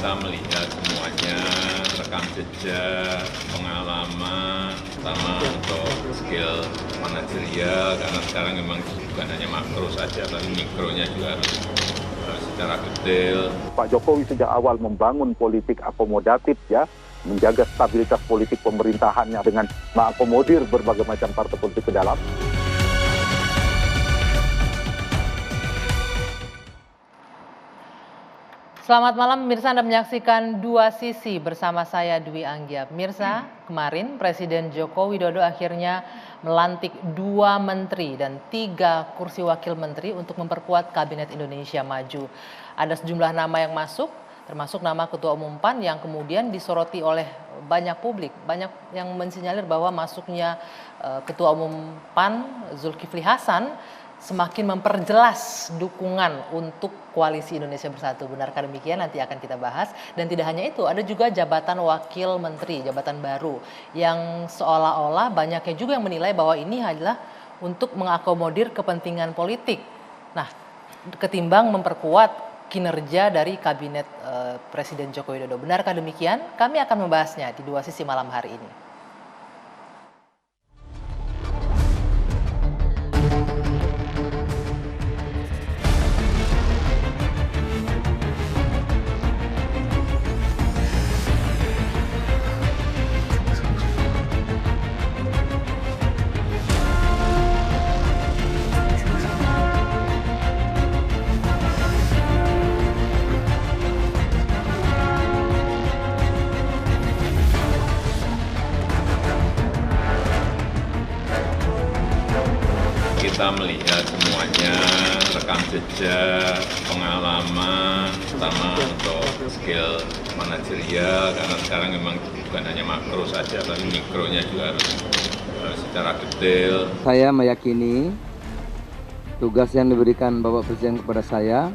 kita melihat semuanya, rekam jejak, pengalaman, terutama untuk skill manajerial, karena sekarang memang bukan hanya makro saja, tapi mikronya juga harus secara detail. Pak Jokowi sejak awal membangun politik akomodatif ya, menjaga stabilitas politik pemerintahannya dengan mengakomodir berbagai macam partai politik ke dalam. Selamat malam pemirsa, Anda menyaksikan Dua Sisi bersama saya Dwi Anggia. Pemirsa, kemarin Presiden Joko Widodo akhirnya melantik 2 menteri dan 3 kursi wakil menteri untuk memperkuat Kabinet Indonesia Maju. Ada sejumlah nama yang masuk, termasuk nama Ketua Umum PAN yang kemudian disoroti oleh banyak publik. Banyak yang mensinyalir bahwa masuknya Ketua Umum PAN Zulkifli Hasan semakin memperjelas dukungan untuk Koalisi Indonesia Bersatu. Benarkah demikian? Nanti akan kita bahas. Dan tidak hanya itu, ada juga jabatan wakil menteri, jabatan baru yang seolah-olah banyaknya juga yang menilai bahwa ini adalah untuk mengakomodir kepentingan politik. Nah, ketimbang memperkuat kinerja dari Kabinet Presiden Joko Widodo. Benarkah demikian? Kami akan membahasnya di Dua Sisi malam hari ini. Kita melihat semuanya, rekam jejak, pengalaman, terutama untuk skill manajerial, karena sekarang memang bukan hanya makro saja, tapi mikronya juga harus secara detail. Saya meyakini tugas yang diberikan Bapak Presiden kepada saya,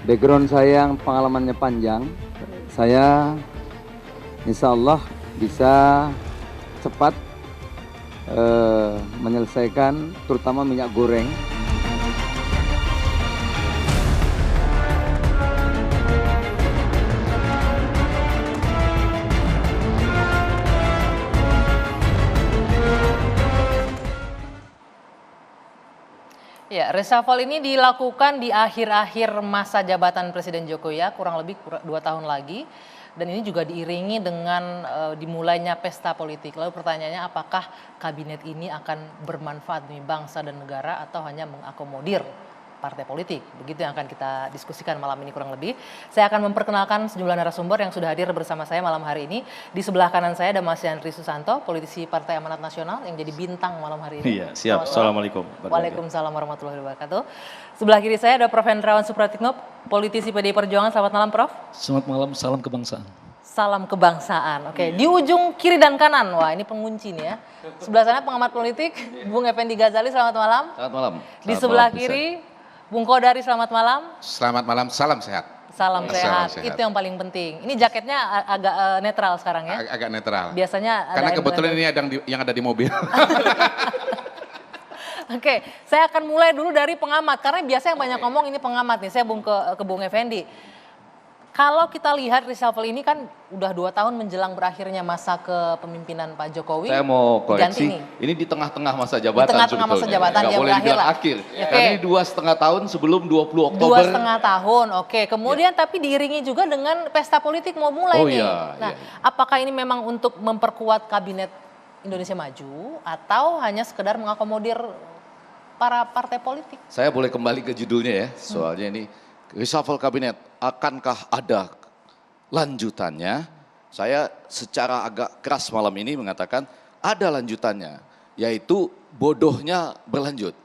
background saya yang pengalamannya panjang, saya insya Allah bisa cepat menyelesaikan terutama minyak goreng. Ya, reshuffle ini dilakukan di akhir-akhir masa jabatan Presiden Jokowi ya, kurang lebih 2 tahun lagi. Dan ini juga diiringi dengan dimulainya pesta politik. Lalu pertanyaannya, apakah kabinet ini akan bermanfaat bagi bangsa dan negara atau hanya mengakomodir partai politik? Begitu yang akan kita diskusikan malam ini kurang lebih. Saya akan memperkenalkan sejumlah narasumber yang sudah hadir bersama saya malam hari ini. Di sebelah kanan saya ada Mas Yandri Susanto, politisi Partai Amanat Nasional yang jadi bintang malam hari ini. Iya, siap. Assalamualaikum. Waalaikumsalam warahmatullahi wabarakatuh. Sebelah kiri saya ada Prof. Hendrawan Supratikno, politisi PDI Perjuangan. Selamat malam, Prof. Selamat malam, salam kebangsaan. Salam kebangsaan. Oke, di ujung kiri dan kanan. Wah, ini pengunci nih ya. Sebelah sana pengamat politik, Bung Effendi Ghazali. Selamat malam. Selamat malam. Di sebelah kiri, Bung Kodari. Selamat malam. Selamat malam, salam sehat. Salam sehat. Itu yang paling penting. Ini jaketnya agak netral sekarang ya. Agak netral. Biasanya karena kebetulan ini yang ada di mobil. Oke, saya akan mulai dulu dari pengamat karena biasanya yang banyak ngomong ini pengamat nih. Saya ke Bung Effendi. Kalau kita lihat reshuffle ini kan udah 2 tahun menjelang berakhirnya masa kepemimpinan Pak Jokowi. Saya mau koreksi, nih. ini di tengah-tengah masa jabatan. Di tengah-tengah masa jabatan, nggak dia boleh berakhir dibilang lah. akhir. Oke. Karena ini 2,5 tahun sebelum 20 Oktober. 2,5 tahun, oke. Kemudian tapi diiringi juga dengan pesta politik mau mulai nih. Iya, Nah, iya. apakah ini memang untuk memperkuat Kabinet Indonesia Maju atau hanya sekedar mengakomodir para partai politik? Saya boleh kembali ke judulnya ya, soalnya ini reshuffle kabinet, akankah ada lanjutannya? Saya secara agak keras malam ini mengatakan ada lanjutannya, yaitu bodohnya berlanjut.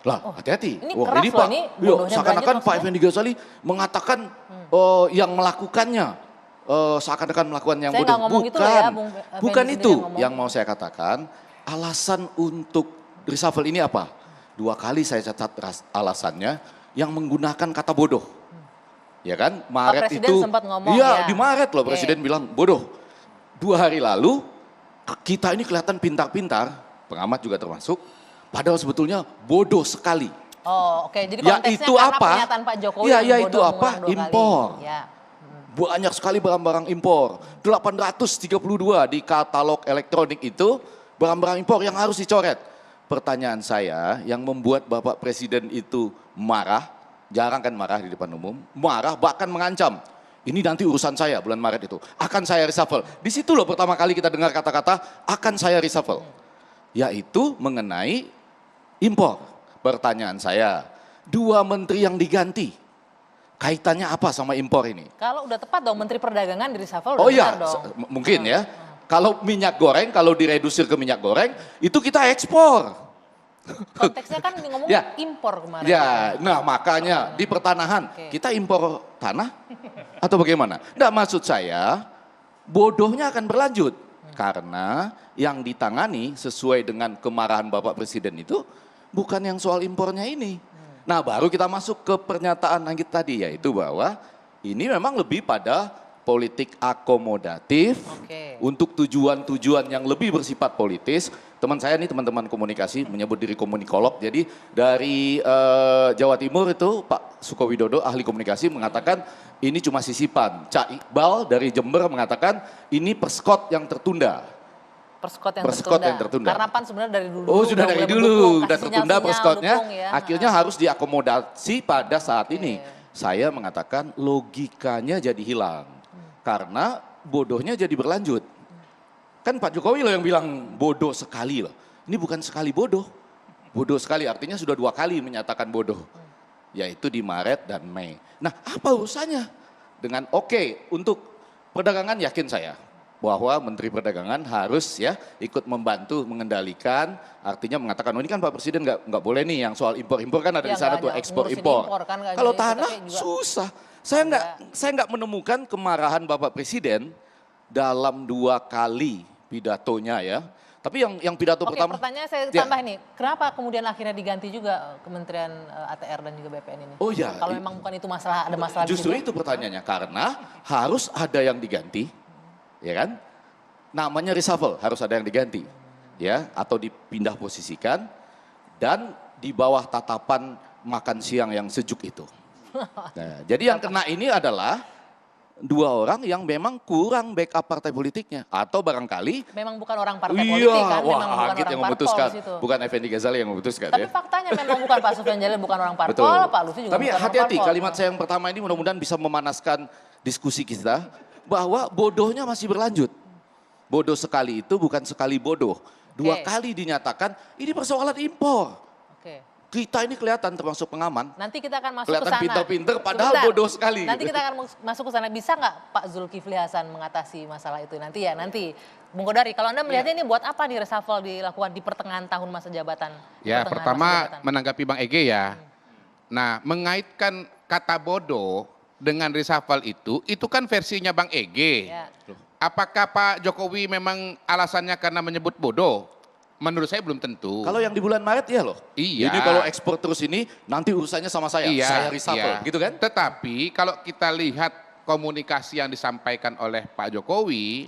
Lah, hati-hati. Ini Wah, keras ini loh, Pak, ini iya, bodohnya seakan-akan berlanjut Pak maksudnya? Effendi Ghazali mengatakan yang melakukannya seakan-akan melakukan yang Saya bodoh. nggak ngomong Bukan, itu ya, Bung Effendi bukan sendiri itu yang ngomong. yang mau saya katakan. Alasan untuk reshuffle ini apa? 2 kali saya catat alasannya yang menggunakan kata bodoh. Ya kan, Maret Presiden itu, sempat ngomong iya ya. di Maret loh Oke. Presiden bilang bodoh. 2 hari lalu kita ini kelihatan pintar-pintar, pengamat juga termasuk, padahal sebetulnya bodoh sekali. Oh, oke. Jadi Ya konteksnya itu karena apa? pernyataan Pak Jokowi Ya, yang ya bodoh itu apa? mengulang 2 kali. Impor. Ya. banyak sekali barang-barang impor. 832 di katalog elektronik itu barang-barang impor yang harus dicoret. Pertanyaan saya yang membuat Bapak Presiden itu marah, jarang kan marah di depan umum, marah bahkan mengancam. Ini nanti urusan saya bulan Maret itu, akan saya reshuffle. Di situ loh pertama kali kita dengar kata-kata akan saya reshuffle. Yaitu mengenai impor. Pertanyaan saya, 2 menteri yang diganti, kaitannya apa sama impor ini? Kalau udah tepat dong Menteri Perdagangan di reshuffle Oh udah iya, benar dong. mungkin ya. Kalau minyak goreng, kalau diredusir ke minyak goreng, itu kita ekspor. Konteksnya kan ngomong Ya. impor kemarin. Ya, nah makanya di pertanahan, Oke. kita impor tanah atau bagaimana? Nggak, maksud saya bodohnya akan berlanjut. Karena yang ditangani sesuai dengan kemarahan Bapak Presiden itu bukan yang soal impornya ini. Nah baru kita masuk ke pernyataan Anggit tadi, yaitu bahwa ini memang lebih pada politik akomodatif Oke. untuk tujuan-tujuan yang lebih bersifat politis. Teman saya nih, teman-teman komunikasi menyebut diri komunikolog. Jadi dari Jawa Timur itu Pak Sukowidodo ahli komunikasi mengatakan ini cuma sisipan. Cak Iqbal dari Jember mengatakan ini perskot yang tertunda. Perskot Perskot yang tertunda. Karena PAN sebenarnya dari dulu. Oh sudah dari mulai dulu, mendukung, udah kasih tertunda sinyal-sinyal perskotnya. dukung ya. Akhirnya harus diakomodasi pada saat ini. Saya mengatakan logikanya jadi hilang. Karena bodohnya jadi berlanjut. Kan Pak Jokowi loh yang bilang bodoh sekali loh. Ini bukan sekali bodoh. Bodoh sekali artinya sudah 2 kali menyatakan bodoh. Yaitu di Maret dan Mei. Nah apa urusannya? Dengan untuk perdagangan yakin saya. Bahwa Menteri Perdagangan harus ya ikut membantu mengendalikan, artinya mengatakan oh ini kan Pak Presiden nggak boleh nih yang soal impor-impor kan ada Ya, di sana nggak tuh ada. ekspor-impor. Ngurusin impor kan nggak Kalau jadi, tanah tapi juga susah. Saya nggak menemukan kemarahan Bapak Presiden dalam 2 kali pidatonya ya. Tapi yang pidato Oke, pertama. pertanyaan saya Ya. tambah nih, kenapa kemudian akhirnya diganti juga Kementerian ATR dan juga BPN ini? Oh ya, Kalau memang bukan itu masalah, ada masalah di justru situ? itu pertanyaannya karena harus ada yang diganti, ya kan? Namanya reshuffle harus ada yang diganti, ya atau dipindah posisikan dan di bawah tatapan makan siang yang sejuk itu. Nah, jadi yang kena ini adalah 2 orang yang memang kurang backup partai politiknya atau barangkali Memang bukan orang partai politik kan, wah, memang bukan Anggit orang yang parpol memutuskan, di situ. bukan Effendi Ghazali yang memutuskan Tapi ya. faktanya memang bukan Pak Sufyan Jalil, bukan orang parpol, Betul. Pak Lutfi juga Tapi bukan orang hati-hati parpol. kalimat saya yang pertama ini mudah-mudahan bisa memanaskan diskusi kita bahwa bodohnya masih berlanjut. Bodoh sekali itu bukan sekali bodoh. 2 Oke. kali dinyatakan ini persoalan impor. Oke. Kita ini kelihatan termasuk pengaman. Nanti kita akan masuk ke Kelihatan sana. pinter-pinter padahal Sebentar. bodoh sekali. Nanti kita akan masuk ke sana. Bisa nggak Pak Zulkifli Hasan mengatasi masalah itu? Nanti. Bung Kodari, kalau Anda melihatnya ini buat apa nih reshuffle dilakukan di pertengahan tahun masa jabatan? Ya, Pertengahan masa pertama jabatan. menanggapi Bang Ege ya. Nah, mengaitkan kata bodoh dengan reshuffle itu kan versinya Bang Ege. Ya. Apakah Pak Jokowi memang alasannya karena menyebut bodoh? Menurut saya belum tentu. Kalau yang di bulan Maret iya loh. Iya. Ini kalau ekspor terus ini nanti urusannya sama saya. Saya reshuffle gitu kan. Tetapi kalau kita lihat komunikasi yang disampaikan oleh Pak Jokowi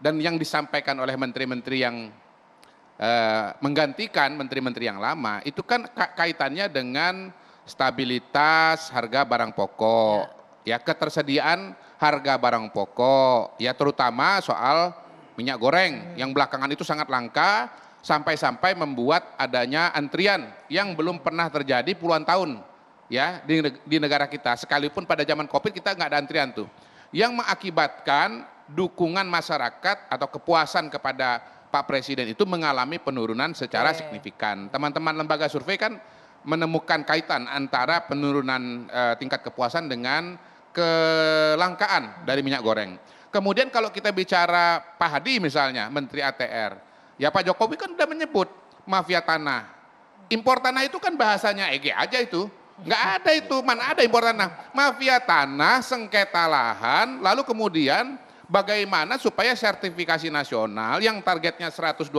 dan yang disampaikan oleh menteri-menteri yang menggantikan menteri-menteri yang lama, itu kan kaitannya dengan stabilitas harga barang pokok, ya ketersediaan harga barang pokok, ya terutama soal minyak goreng yang belakangan itu sangat langka sampai-sampai membuat adanya antrian yang belum pernah terjadi puluhan tahun ya di negara kita. Sekalipun pada zaman Covid kita nggak ada antrian tuh. Yang mengakibatkan dukungan masyarakat atau kepuasan kepada Pak Presiden itu mengalami penurunan secara signifikan. Teman-teman lembaga survei kan menemukan kaitan antara penurunan tingkat kepuasan dengan kelangkaan dari minyak goreng. Kemudian kalau kita bicara Pak Hadi misalnya, Menteri ATR, ya Pak Jokowi kan udah menyebut mafia tanah. Impor tanah itu kan bahasanya EG aja itu. Nggak ada itu, mana ada impor tanah. Mafia tanah, sengketa lahan, lalu kemudian bagaimana supaya sertifikasi nasional yang targetnya 126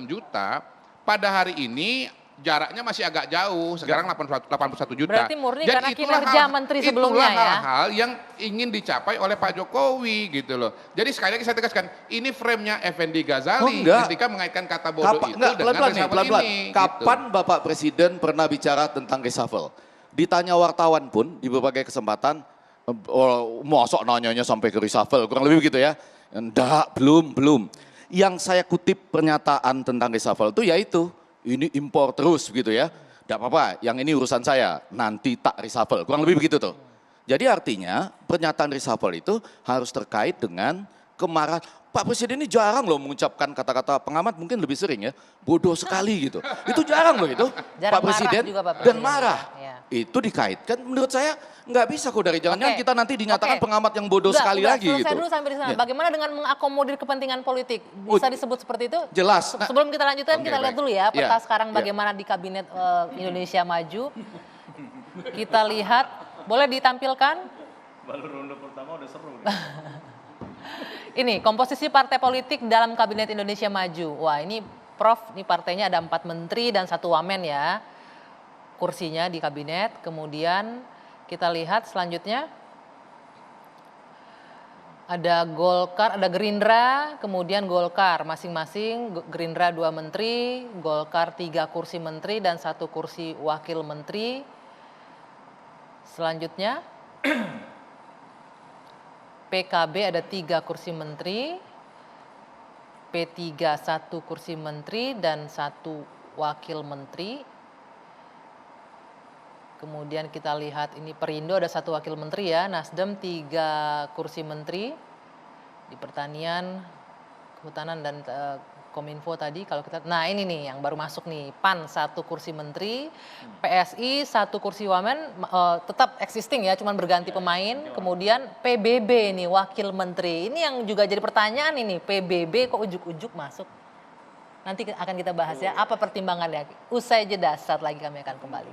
juta, pada hari ini jaraknya masih agak jauh, sekarang 81 juta. Berarti murni Jadi karena itulah kinerja menteri sebelumnya itulah ya. hal-hal yang ingin dicapai oleh Pak Jokowi gitu loh. Jadi sekali lagi saya tegaskan, ini frame-nya Effendi Ghazali ketika mengaitkan kata bodoh itu dengan reshuffle ini. Kapan Bapak Presiden pernah bicara tentang reshuffle? Ditanya wartawan pun di berbagai kesempatan, Oh, mosok nanyanya sampai ke reshuffle, kurang lebih begitu ya. Enggak, belum. Yang saya kutip pernyataan tentang reshuffle itu yaitu, ini impor terus begitu ya. Enggak apa-apa, yang ini urusan saya, nanti tak reshuffle, kurang lebih begitu tuh. Jadi artinya pernyataan reshuffle itu harus terkait dengan kemarahan. Pak Presiden ini jarang loh mengucapkan kata-kata, pengamat mungkin lebih sering ya, bodoh sekali gitu. Itu jarang loh itu, Jarang Pak Presiden, marah juga Pak dan Presiden. marah. Ya. Itu dikaitkan menurut saya nggak bisa kok dari jangan-jangan Oke. kita nanti dinyatakan Oke. pengamat yang bodoh sekali Udah, lagi selesai gitu. dulu sampai di sana. Ya. Bagaimana dengan mengakomodir kepentingan politik? Bisa disebut seperti itu? Jelas. Nah, Sebelum kita lanjutkan, oke, kita lihat baik. dulu ya peta Ya, sekarang ya. bagaimana di Kabinet Indonesia Maju. Kita lihat, boleh ditampilkan? Baru ronde pertama udah seru. Ini komposisi partai politik dalam Kabinet Indonesia Maju. Wah, ini Prof, ini partainya ada 4 menteri dan 1 wamen ya. Kursinya di kabinet. Kemudian kita lihat selanjutnya ada Golkar, ada Gerindra, kemudian Golkar masing-masing. Gerindra 2 menteri, Golkar 3 kursi menteri dan 1 kursi wakil menteri. Selanjutnya PKB ada 3 kursi menteri, P3 1 kursi menteri dan 1 wakil menteri. Kemudian kita lihat ini Perindo ada 1 wakil menteri ya, Nasdem 3 kursi menteri di pertanian, kehutanan dan Kominfo tadi kalau kita, nah ini nih yang baru masuk nih, PAN 1 kursi menteri, PSI 1 kursi wamen, tetap existing ya, cuman berganti pemain. Kemudian PBB nih wakil menteri, ini yang juga jadi pertanyaan ini, PBB kok ujuk-ujuk masuk? Nanti akan kita bahas ya, apa pertimbangannya? Usai jeda, saat lagi kami akan kembali.